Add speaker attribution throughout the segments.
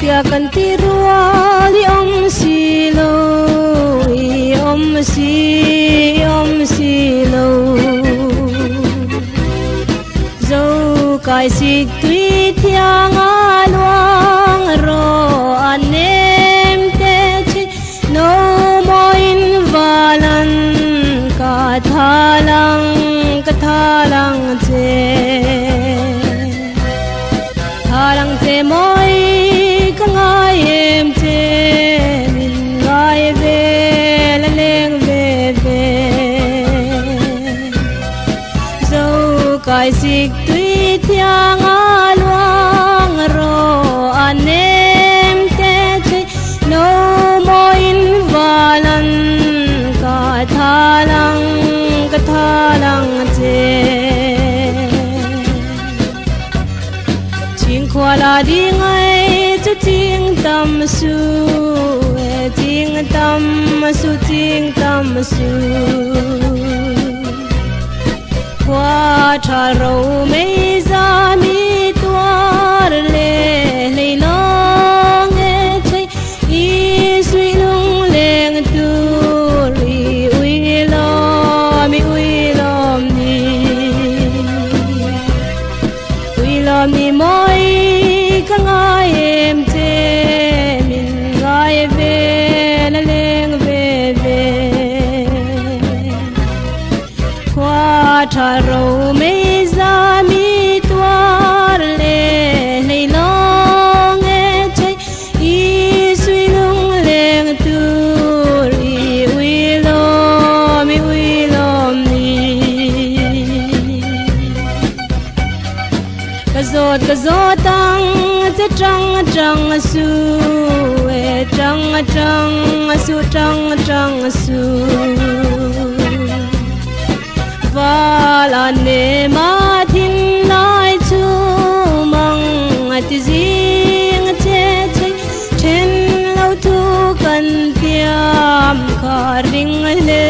Speaker 1: tia kan ti rual i om si lo i om si lo zo kai si tui thiang a luang ro anem te chi no mo in valan ka thalang che moi ka ngai em che min ngai ve la leng ve ve zo kai sik tui thiang a luang ro anem te che no mo in valan ka thalang che ching khwa la di ngai chu ching tam su ching tam su khwa tha ro mei za mi tuar le lei long e chei i sui lung leng tu ri ui lo mi ui lom ni moi ka ngai em che min ngai ve la leng ve ve khwa tha ro mei za mi tuar le nei long e chei i sui lung leng tu ri ui lo mi ui lom ni ka zot tang che trăng su e trăng su va la ne ma thin lai chu mang ti jing che che chen lo tu kan tiam kha ring le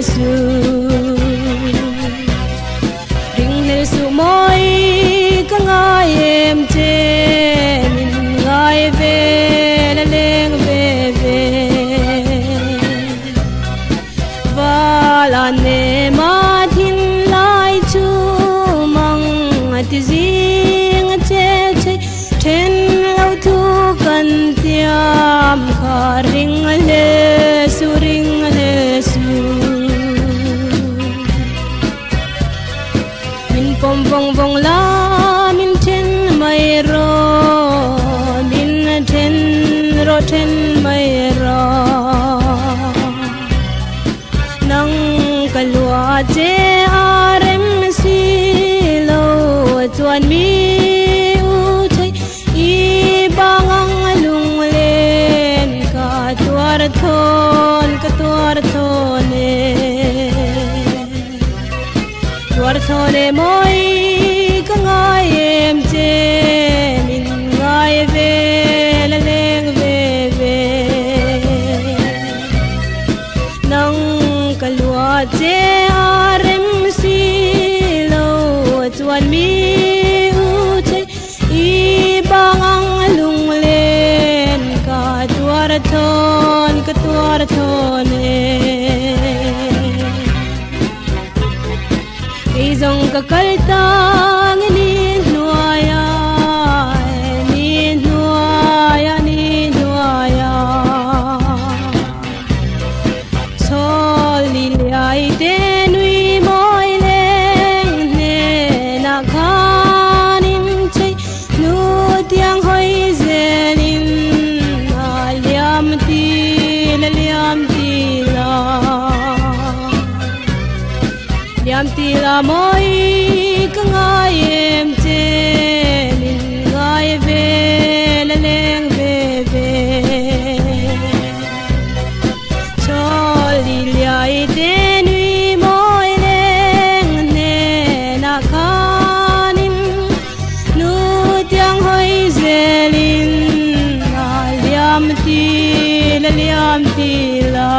Speaker 1: su moi ka ngai em che min ngai ve la leng ve ve va la ne ma thin lai chu mang ti jing che che then lo thu kan tiam kha ring le su min pom vong vong la min ten mai ro min ten mai ro nang kalwa che arem si lo chuan mi u thei i bangang lung len ka tuar thon ne tuar thon e moi ka ngai em che min ngai ve la leng ve ve nang kalwa che arem si lo chuan mi u che i bangang lung len ka tuar thon e ei zong ka kal tang ni nuaya chol li lai te nui moi leng ne na khanin chei nu tiang hoi zelin liam ti la liam ti la moi ka ngai em che min ngai ve la leng ve ve chol li lai te nui moi leng ne na khanin nu tiang hoi zelin liam ti la